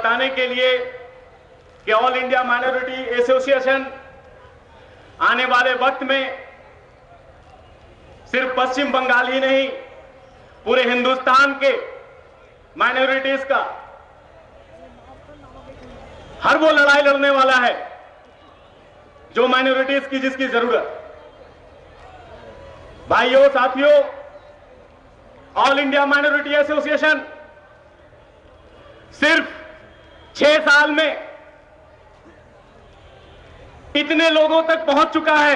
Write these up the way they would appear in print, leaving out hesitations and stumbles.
बताने के लिए कि ऑल इंडिया माइनॉरिटी एसोसिएशन आने वाले वक्त में सिर्फ पश्चिम बंगाल ही नहीं, पूरे हिंदुस्तान के माइनॉरिटीज का हर वो लड़ाई लड़ने वाला है जो माइनॉरिटीज की जिसकी जरूरत। भाइयों साथियों, ऑल इंडिया माइनॉरिटी एसोसिएशन सिर्फ 6 साल में इतने लोगों तक पहुंच चुका है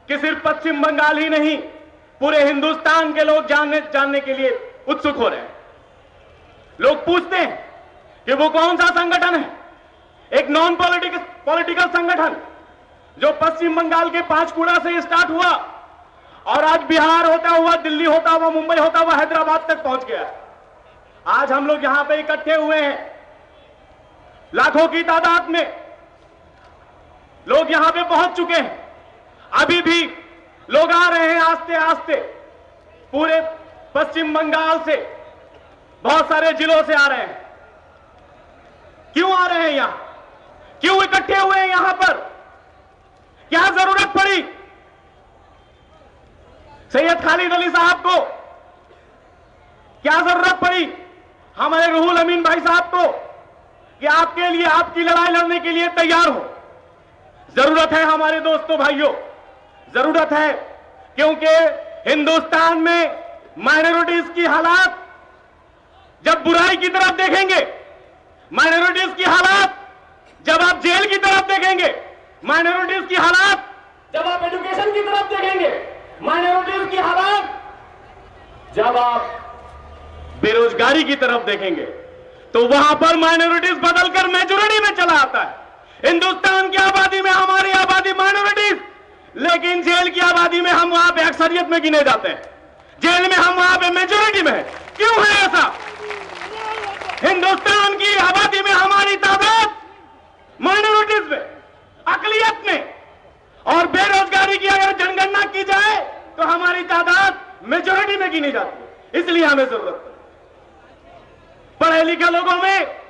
कि सिर्फ पश्चिम बंगाल ही नहीं, पूरे हिंदुस्तान के लोग जानने के लिए उत्सुक हो रहे हैं। लोग पूछते हैं कि वो कौन सा संगठन है, एक नॉन पॉलिटिकल संगठन जो पश्चिम बंगाल के पांचकुड़ा से स्टार्ट हुआ और आज बिहार होता हुआ, दिल्ली होता हुआ, मुंबई होता हुआ हैदराबाद तक पहुंच गया। आज हम लोग यहां पे इकट्ठे हुए हैं, लाखों की तादाद में लोग यहां पे पहुंच चुके हैं। अभी भी लोग आ रहे हैं आस्ते आस्ते, पूरे पश्चिम बंगाल से, बहुत सारे जिलों से आ रहे हैं। क्यों आ रहे हैं यहां, क्यों इकट्ठे हुए हैं यहां पर, क्या जरूरत पड़ी सैयद खालिद अली साहब को, क्या जरूरत पड़ी हमारे रूहुल अमीन भाई साहब को कि आपके लिए, आपकी लड़ाई लड़ने के लिए तैयार हो। जरूरत है हमारे दोस्तों भाइयों, जरूरत है, क्योंकि हिंदुस्तान में माइनॉरिटीज की हालात जब बुराई की तरफ देखेंगे, माइनॉरिटीज की हालात जब आप जेल की तरफ देखेंगे, माइनॉरिटीज की हालात जब आप एजुकेशन की तरफ देखेंगे, माइनॉरिटीज की हालात जब आप बेरोजगारी की तरफ देखेंगे, तो वहां पर माइनॉरिटीज बदलकर मेजॉरिटी में चला आता है। हिंदुस्तान की आबादी में हमारी आबादी माइनॉरिटीज, लेकिन जेल की आबादी में हम वहां पे अक्सरियत में गिने जाते हैं, जेल में हम वहां पे मेजॉरिटी में है। क्यों है ऐसा? हिंदुस्तान की आबादी में हमारी तादाद माइनॉरिटीज में, अकलियत में, और बेरोजगारी की अगर जनगणना की जाए तो हमारी तादाद मेजॉरिटी में गिनी जाती है। इसलिए हमें जरूरत है पढ़े लिखे लोगों में।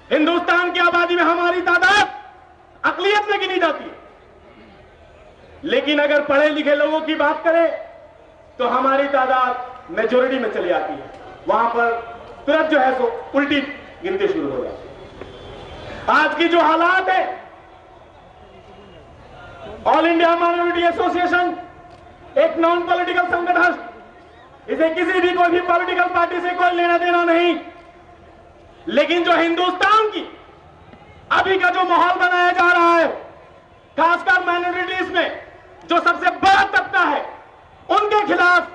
हिंदुस्तान की आबादी में हमारी तादाद अकलियत में गिनी जाती है, लेकिन अगर पढ़े लिखे लोगों की बात करें तो हमारी तादाद मेजॉरिटी में चली आती है। वहां पर तुरंत जो है सो उल्टी गिनती शुरू हो जाती है। आज की जो हालात है, ऑल इंडिया माइनॉरिटी एसोसिएशन एक नॉन पॉलिटिकल संगठन, इसे किसी भी कोई भी पॉलिटिकल पार्टी से कोई लेना देना नहीं, लेकिन जो हिंदुस्तान की अभी का जो माहौल बनाया जा रहा है, खासकर माइनॉरिटीज में जो सबसे बड़ा तबका है, उनके खिलाफ,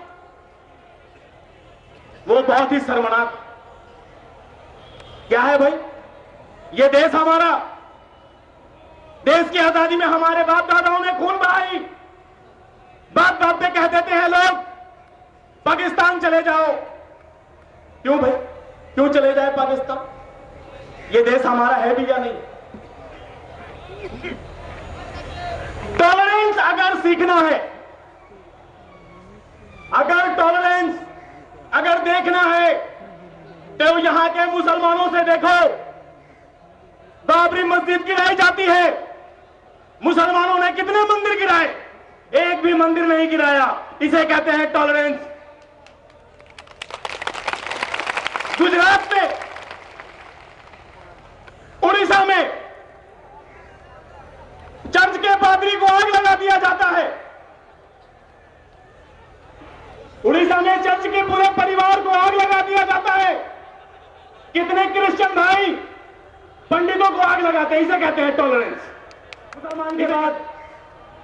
वो बहुत ही शर्मनाक। क्या है भाई, ये देश हमारा, देश की आजादी में हमारे बाप दादाओं ने खून बहाई। बात बात पे कह देते हैं लोग पाकिस्तान चले जाओ। क्यों भाई, क्यों चले जाए पाकिस्तान? ये देश हमारा है भी या नहीं? टॉलरेंस अगर सीखना है, अगर टॉलरेंस अगर देखना है, तो यहां के मुसलमानों से देखो। बाबरी मस्जिद गिराई जाती है, मुसलमानों ने कितने मंदिर गिराए? एक भी मंदिर नहीं गिराया। इसे कहते हैं टॉलरेंस। गुजरात में, उड़ीसा में चर्च के पादरी को आग लगा दिया जाता है। उड़ीसा में चर्च के पूरे परिवार को आग लगा दिया जाता है। कितने क्रिश्चियन भाई पंडितों को आग लगाते हैं। इसे कहते हैं टॉलरेंस। मुसलमान के बाद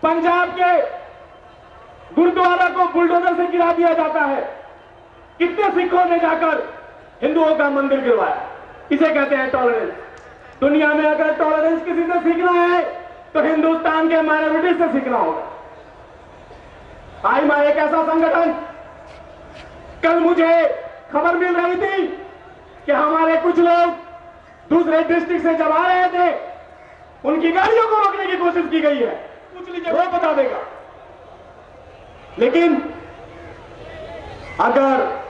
पंजाब के गुरुद्वारा को बुलडोजर से गिरा दिया जाता है। कितने सिखों ने जाकर हिंदुओं का मंदिर गिरवाया। इसे कहते हैं टॉलरेंस। दुनिया में अगर टॉलरेंस किसी से सीखना है तो हिंदुस्तान के माइनॉरिटी से सीखना होगा। आईमा एक ऐसा संगठन, कल मुझे खबर मिल रही थी कि हमारे कुछ लोग दूसरे डिस्ट्रिक्ट से जब आ रहे थे, उनकी गाड़ियों को रोकने की कोशिश की गई है। पूछ लीजिए, वो बता देगा। लेकिन अगर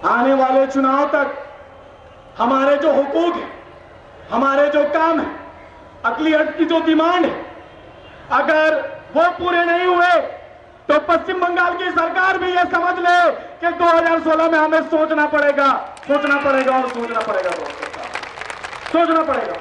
आने वाले चुनाव तक हमारे जो हुकूक है, हमारे जो काम है, अकलियत की जो डिमांड है, अगर वो पूरे नहीं हुए तो पश्चिम बंगाल की सरकार भी ये समझ ले कि 2016 में हमें सोचना पड़ेगा और सोचना पड़ेगा, सोचना पड़ेगा।